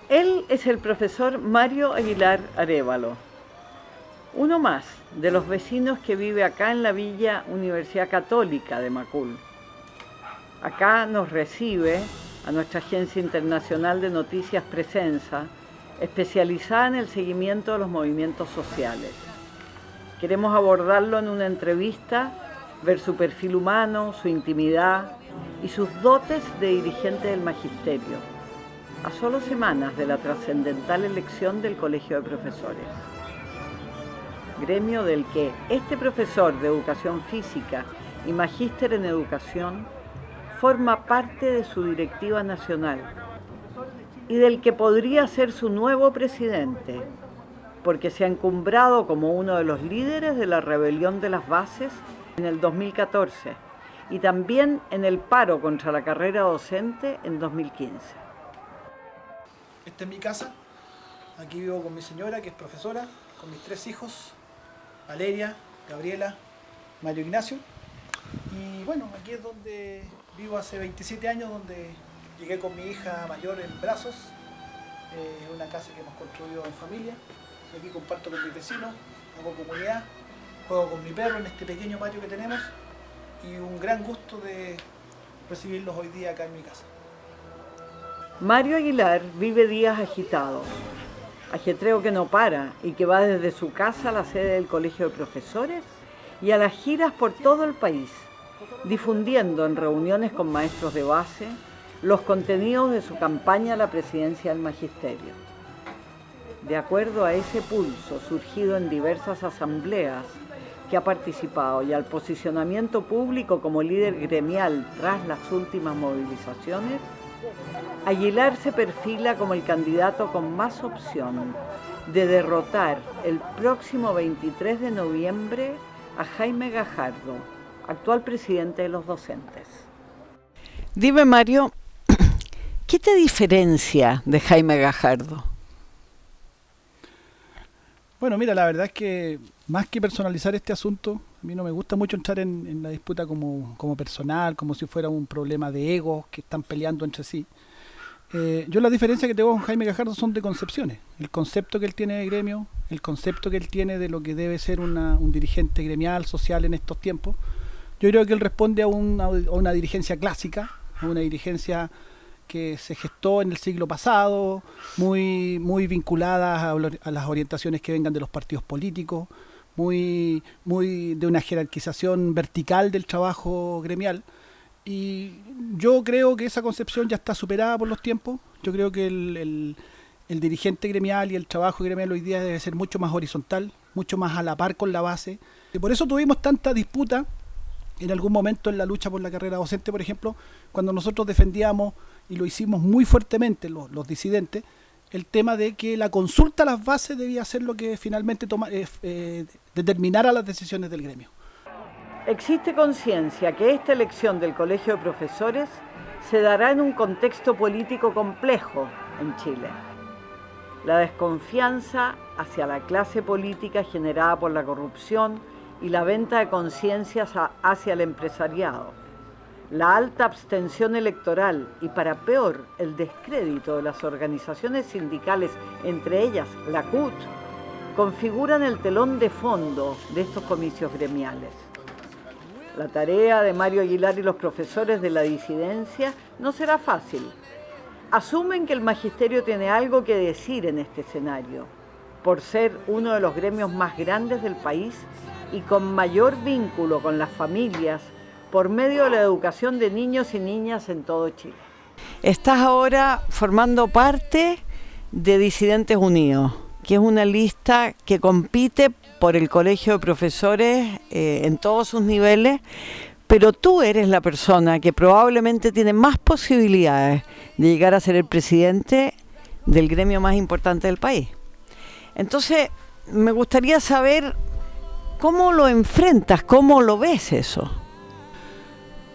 Él es el profesor Mario Aguilar Arévalo, uno más de los vecinos que vive acá en la Villa Universidad Católica de Macul. Acá nos recibe a nuestra agencia internacional de noticias Presenza, especializada en el seguimiento de los movimientos sociales. Queremos abordarlo en una entrevista, ver su perfil humano, su intimidad y sus dotes de dirigente del magisterio, a solo semanas de la trascendental elección del Colegio de Profesores. Gremio del que este profesor de Educación Física y magíster en Educación forma parte de su directiva nacional y del que podría ser su nuevo presidente, porque se ha encumbrado como uno de los líderes de la rebelión de las bases en el 2014 y también en el paro contra la carrera docente en 2015. Esta es mi casa, aquí vivo con mi señora que es profesora, con mis 3 hijos, Valeria, Gabriela, Mario Ignacio. Y bueno, aquí es donde vivo hace 27 años, donde llegué con mi hija mayor en brazos, una casa que hemos construido en familia. Y aquí comparto con mis vecinos, hago comunidad, juego con mi perro en este pequeño patio que tenemos y un gran gusto de recibirlos hoy día acá en mi casa. Mario Aguilar vive días agitados, ajetreo que no para y que va desde su casa a la sede del Colegio de Profesores y a las giras por todo el país, difundiendo en reuniones con maestros de base los contenidos de su campaña a la presidencia del Magisterio. De acuerdo a ese pulso surgido en diversas asambleas que ha participado y al posicionamiento público como líder gremial tras las últimas movilizaciones, Aguilar se perfila como el candidato con más opción de derrotar el próximo 23 de noviembre a Jaime Gajardo, actual presidente de los docentes. Dime, Mario, ¿qué te diferencia de Jaime Gajardo? Bueno, mira, la verdad es que más que personalizar este asunto, a mí no me gusta mucho entrar en la disputa como personal, como si fuera un problema de egos que están peleando entre sí. Yo la diferencia que tengo con Jaime Gajardo son de concepciones. El concepto que él tiene de gremio, el concepto que él tiene de lo que debe ser un dirigente gremial, social en estos tiempos. Yo creo que él responde a una dirigencia clásica, a una dirigencia que se gestó en el siglo pasado, muy vinculadas a las orientaciones que vengan de los partidos políticos, muy de una jerarquización vertical del trabajo gremial. Y yo creo que esa concepción ya está superada por los tiempos. Yo creo que el dirigente gremial y el trabajo gremial hoy día debe ser mucho más horizontal, mucho más a la par con la base. Y por eso tuvimos tanta disputa en algún momento en la lucha por la carrera docente, por ejemplo, cuando nosotros defendíamos, y lo hicimos muy fuertemente los disidentes, el tema de que la consulta a las bases debía ser lo que finalmente determinara las decisiones del gremio. Existe conciencia que esta elección del Colegio de Profesores se dará en un contexto político complejo en Chile. La desconfianza hacia la clase política generada por la corrupción y la venta de conciencias hacia el empresariado, la alta abstención electoral y, para peor, el descrédito de las organizaciones sindicales, entre ellas la CUT, configuran el telón de fondo de estos comicios gremiales. La tarea de Mario Aguilar y los profesores de la disidencia no será fácil. Asumen que el magisterio tiene algo que decir en este escenario, por ser uno de los gremios más grandes del país y con mayor vínculo con las familias por medio de la educación de niños y niñas en todo Chile. Estás ahora formando parte de Disidentes Unidos, que es una lista que compite por el Colegio de Profesores en todos sus niveles, pero tú eres la persona que probablemente tiene más posibilidades de llegar a ser el presidente del gremio más importante del país. Entonces, me gustaría saber cómo lo enfrentas, cómo lo ves eso.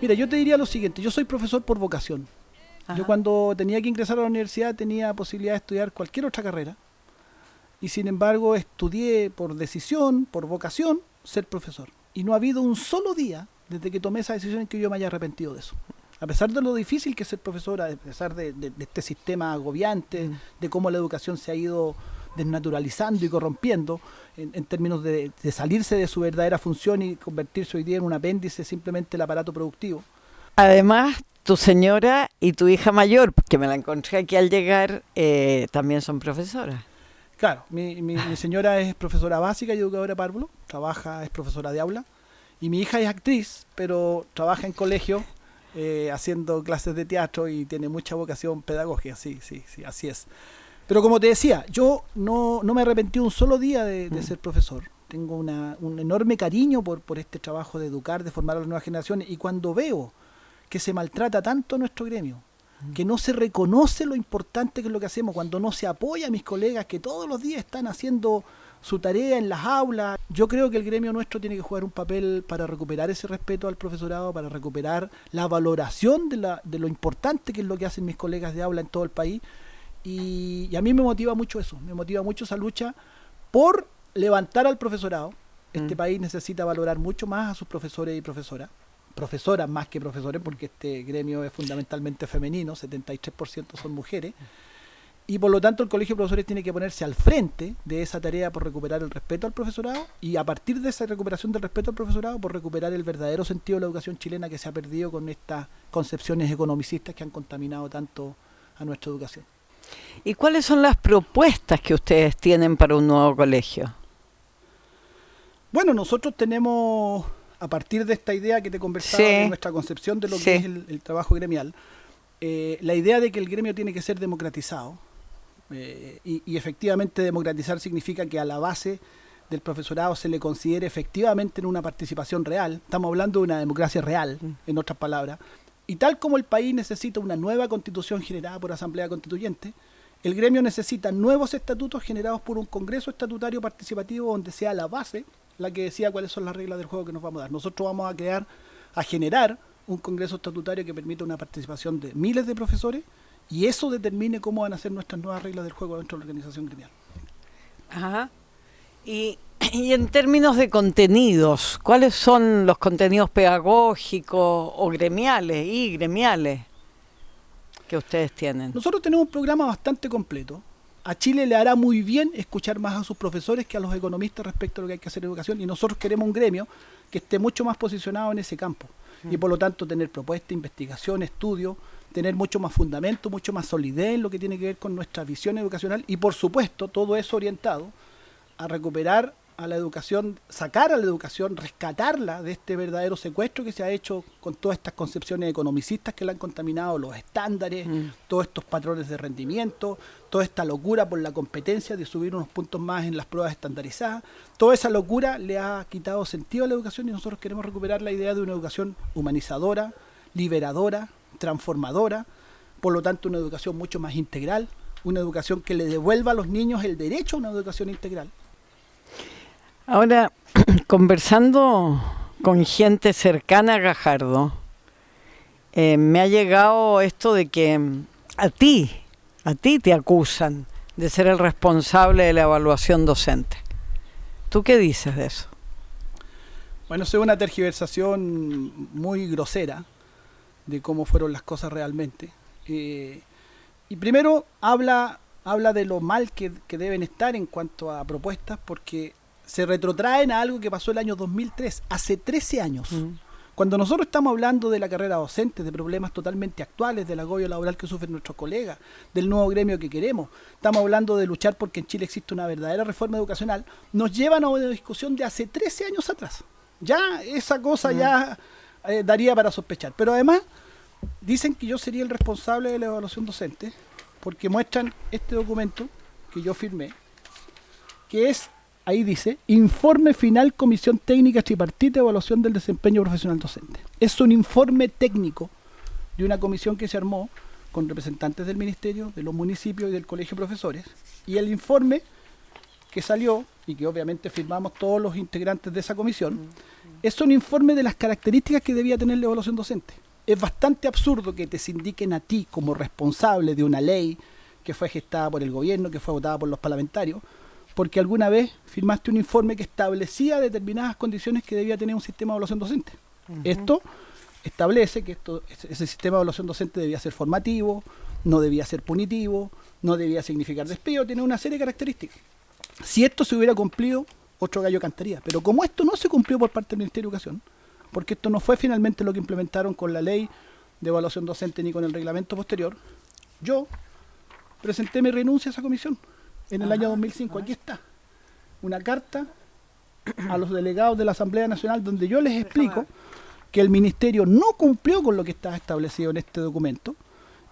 Mira, yo te diría lo siguiente, yo soy profesor por vocación. Ajá. Yo cuando tenía que ingresar a la universidad tenía posibilidad de estudiar cualquier otra carrera y sin embargo estudié por decisión, por vocación, ser profesor. Y no ha habido un solo día desde que tomé esa decisión en que yo me haya arrepentido de eso. A pesar de lo difícil que es ser profesor, a pesar de este sistema agobiante, de cómo la educación se ha ido desnaturalizando y corrompiendo en términos de salirse de su verdadera función y convertirse hoy día en un apéndice simplemente del aparato productivo. Además, tu señora y tu hija mayor, que me la encontré aquí al llegar, también son profesoras. Claro, mi señora es profesora básica y educadora de párvulo, es profesora de aula, y mi hija es actriz, pero trabaja en colegio haciendo clases de teatro y tiene mucha vocación pedagógica, sí, así es. Pero como te decía, yo no me arrepentí un solo día de ser profesor. Tengo un enorme cariño por este trabajo de educar, de formar a las nuevas generaciones, y cuando veo que se maltrata tanto a nuestro gremio, que no se reconoce lo importante que es lo que hacemos, cuando no se apoya a mis colegas que todos los días están haciendo su tarea en las aulas, yo creo que el gremio nuestro tiene que jugar un papel para recuperar ese respeto al profesorado, para recuperar la valoración de lo importante que es lo que hacen mis colegas de aula en todo el país, y a mí me motiva mucho eso, me motiva mucho esa lucha por levantar al profesorado. Este país necesita valorar mucho más a sus profesores y profesoras más que profesores, porque este gremio es fundamentalmente femenino, 73% son mujeres, y por lo tanto el Colegio de Profesores tiene que ponerse al frente de esa tarea por recuperar el respeto al profesorado, y a partir de esa recuperación del respeto al profesorado, por recuperar el verdadero sentido de la educación chilena que se ha perdido con estas concepciones economicistas que han contaminado tanto a nuestra educación. ¿Y cuáles son las propuestas que ustedes tienen para un nuevo colegio? Bueno, nosotros tenemos, a partir de esta idea que te conversaba, de nuestra concepción de lo que es el trabajo gremial, la idea de que el gremio tiene que ser democratizado, y efectivamente democratizar significa que a la base del profesorado se le considere efectivamente en una participación real. Estamos hablando de una democracia real, en otras palabras. Y tal como el país necesita una nueva constitución generada por asamblea constituyente, el gremio necesita nuevos estatutos generados por un congreso estatutario participativo donde sea la base la que decida cuáles son las reglas del juego que nos vamos a dar. Nosotros vamos a generar un congreso estatutario que permita una participación de miles de profesores, y eso determine cómo van a ser nuestras nuevas reglas del juego dentro de la organización gremial. Ajá. Y en términos de contenidos, ¿cuáles son los contenidos pedagógicos o gremiales que ustedes tienen? Nosotros tenemos un programa bastante completo. A Chile le hará muy bien escuchar más a sus profesores que a los economistas respecto a lo que hay que hacer en educación, y nosotros queremos un gremio que esté mucho más posicionado en ese campo, y por lo tanto tener propuesta, investigación, estudio, tener mucho más fundamento, mucho más solidez en lo que tiene que ver con nuestra visión educacional, y por supuesto todo eso orientado a recuperar a la educación, sacar a la educación, rescatarla de este verdadero secuestro que se ha hecho con todas estas concepciones economicistas que la han contaminado, los estándares, todos estos patrones de rendimiento, toda esta locura por la competencia de subir unos puntos más en las pruebas estandarizadas. Toda esa locura le ha quitado sentido a la educación, y nosotros queremos recuperar la idea de una educación humanizadora, liberadora, transformadora, por lo tanto una educación mucho más integral, una educación que le devuelva a los niños el derecho a una educación integral. Ahora, conversando con gente cercana a Gajardo, me ha llegado esto de que a ti te acusan de ser el responsable de la evaluación docente. ¿Tú qué dices de eso? Bueno, eso es una tergiversación muy grosera de cómo fueron las cosas realmente. Y primero habla de lo mal que deben estar en cuanto a propuestas, porque se retrotraen a algo que pasó el año 2003, hace 13 años. Cuando nosotros estamos hablando de la carrera docente, de problemas totalmente actuales, del agobio laboral que sufren nuestros colegas, del nuevo gremio que queremos, estamos hablando de luchar porque en Chile existe una verdadera reforma educacional, nos llevan a una discusión de hace 13 años atrás. Ya esa cosa ya daría para sospechar. Pero además dicen que yo sería el responsable de la evaluación docente, porque muestran este documento que yo firmé, que es, ahí dice, Informe Final Comisión Técnica Tripartita de Evaluación del Desempeño Profesional Docente. Es un informe técnico de una comisión que se armó con representantes del Ministerio, de los municipios y del Colegio de Profesores, y el informe que salió, y que obviamente firmamos todos los integrantes de esa comisión, es un informe de las características que debía tener la evaluación docente. Es bastante absurdo que te indiquen a ti como responsable de una ley que fue gestada por el gobierno, que fue votada por los parlamentarios, porque alguna vez firmaste un informe que establecía determinadas condiciones que debía tener un sistema de evaluación docente. Esto establece que ese sistema de evaluación docente debía ser formativo, no debía ser punitivo, no debía significar despido, tiene una serie de características. Si esto se hubiera cumplido, otro gallo cantaría. Pero como esto no se cumplió por parte del Ministerio de Educación, porque esto no fue finalmente lo que implementaron con la ley de evaluación docente ni con el reglamento posterior, yo presenté mi renuncia a esa comisión en el año 2005. Aquí está, una carta a los delegados de la Asamblea Nacional donde yo les explico que el Ministerio no cumplió con lo que estaba establecido en este documento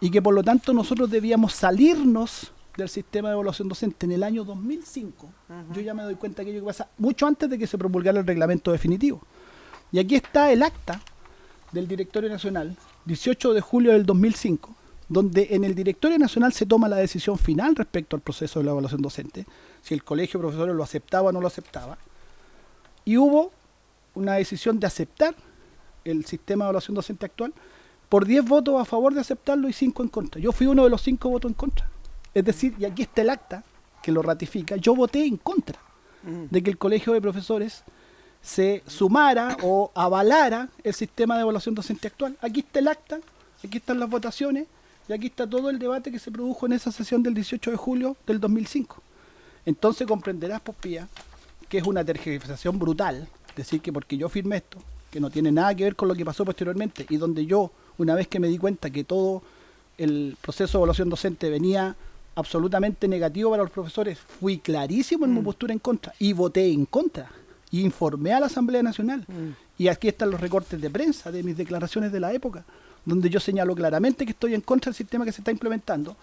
y que por lo tanto nosotros debíamos salirnos del sistema de evaluación docente en el año 2005. Yo ya me doy cuenta que aquello que pasa mucho antes de que se promulgara el reglamento definitivo. Y aquí está el acta del Directorio Nacional, 18 de julio del 2005, donde en el Directorio Nacional se toma la decisión final respecto al proceso de la evaluación docente, si el colegio de profesores lo aceptaba o no lo aceptaba, y hubo una decisión de aceptar el sistema de evaluación docente actual por 10 votos a favor de aceptarlo y 5 en contra. Yo fui uno de los 5 votos en contra. Es decir, y aquí está el acta que lo ratifica, yo voté en contra de que el colegio de profesores se sumara o avalara el sistema de evaluación docente actual. Aquí está el acta, aquí están las votaciones y aquí está todo el debate que se produjo en esa sesión del 18 de julio del 2005. Entonces comprenderás, Pía, que es una tergiversación brutal decir que porque yo firmé esto, que no tiene nada que ver con lo que pasó posteriormente y donde yo, una vez que me di cuenta que todo el proceso de evaluación docente venía absolutamente negativo para los profesores, fui clarísimo en mi postura en contra y voté en contra y informé a la Asamblea Nacional y aquí están los recortes de prensa de mis declaraciones de la época donde yo señalo claramente que estoy en contra del sistema que se está implementando.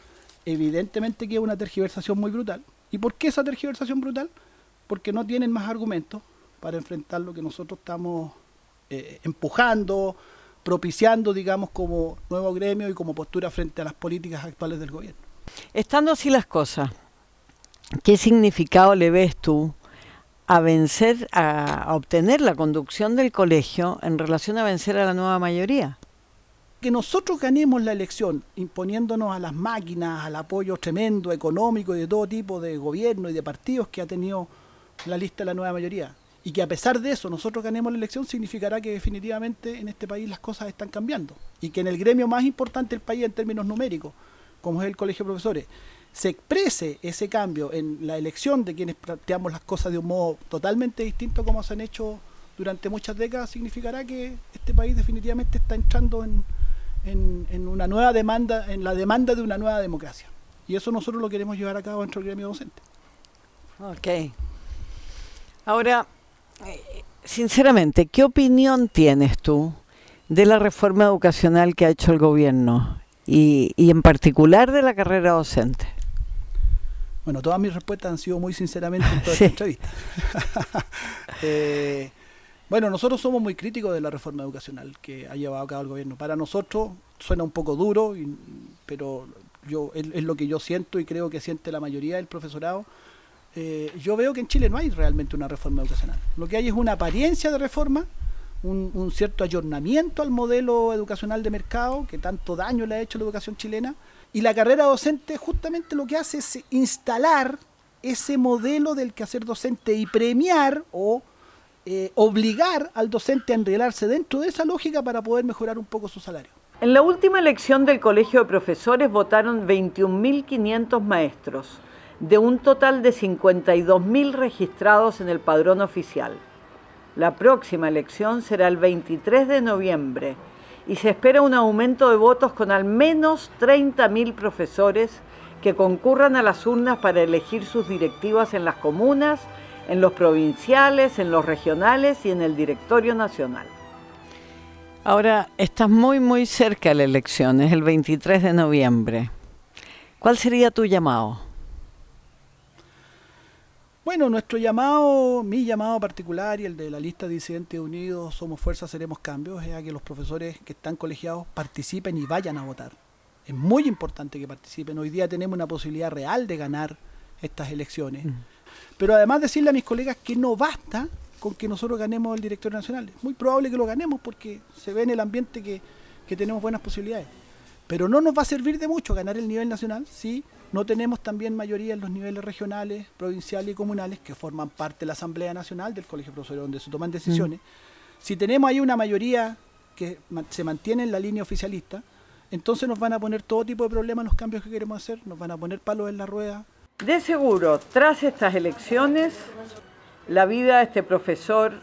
Evidentemente que es una tergiversación muy brutal. ¿Y por qué esa tergiversación brutal? Porque no tienen más argumentos para enfrentar lo que nosotros estamos empujando, propiciando, digamos, como nuevo gremio y como postura frente a las políticas actuales del gobierno. Estando así las cosas, ¿qué significado le ves tú a vencer, a obtener la conducción del colegio en relación a vencer a la nueva mayoría? Que nosotros ganemos la elección imponiéndonos a las máquinas, al apoyo tremendo económico y de todo tipo de gobierno y de partidos que ha tenido la lista de la nueva mayoría, y que a pesar de eso nosotros ganemos la elección, significará que definitivamente en este país las cosas están cambiando y que en el gremio más importante del país en términos numéricos, como es el Colegio de Profesores, se exprese ese cambio en la elección de quienes planteamos las cosas de un modo totalmente distinto como se han hecho durante muchas décadas, significará que este país definitivamente está entrando en una nueva demanda, en la demanda de una nueva democracia. Y eso nosotros lo queremos llevar a cabo dentro del gremio docente. Ok. Ahora, sinceramente, ¿qué opinión tienes tú de la reforma educacional que ha hecho el gobierno y en particular de la carrera docente? Bueno, todas mis respuestas han sido muy sinceramente en toda esta entrevista. Bueno, nosotros somos muy críticos de la reforma educacional que ha llevado a cabo el gobierno. Para nosotros suena un poco duro, pero es lo que yo siento y creo que siente la mayoría del profesorado. Yo veo que en Chile no hay realmente una reforma educacional. Lo que hay es una apariencia de reforma, un cierto ayornamiento al modelo educacional de mercado que tanto daño le ha hecho a la educación chilena, y la carrera docente justamente lo que hace es instalar ese modelo del quehacer docente y premiar o obligar al docente a enredarse dentro de esa lógica para poder mejorar un poco su salario. En la última elección del Colegio de Profesores votaron 21.500 maestros, de un total de 52.000 registrados en el padrón oficial. La próxima elección será el 23 de noviembre y se espera un aumento de votos con al menos 30.000 profesores que concurran a las urnas para elegir sus directivas en las comunas, en los provinciales, en los regionales y en el directorio nacional. Ahora, estás muy cerca de la elección, es el 23 de noviembre. ¿Cuál sería tu llamado? Bueno, nuestro llamado, mi llamado particular y el de la lista de disidentes unidos, Somos Fuerza, Seremos Cambios, es a que los profesores que están colegiados participen y vayan a votar. Es muy importante que participen. Hoy día tenemos una posibilidad real de ganar estas elecciones. Pero además decirle a mis colegas que no basta con que nosotros ganemos el directorio nacional. Es muy probable que lo ganemos porque se ve en el ambiente que tenemos buenas posibilidades. Pero no nos va a servir de mucho ganar el nivel nacional si no tenemos también mayoría en los niveles regionales, provinciales y comunales que forman parte de la Asamblea Nacional del Colegio de Profesores, donde se toman decisiones. Si tenemos ahí una mayoría que se mantiene en la línea oficialista, entonces nos van a poner todo tipo de problemas los cambios que queremos hacer, nos van a poner palos en la rueda. De seguro, tras estas elecciones, la vida de este profesor,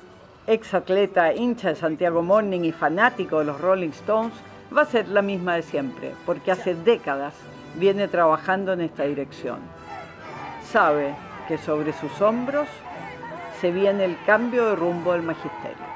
ex atleta, hincha de Santiago Morning y fanático de los Rolling Stones, va a ser la misma de siempre, porque hace décadas viene trabajando en esta dirección. Sabe que sobre sus hombros se viene el cambio de rumbo del magisterio.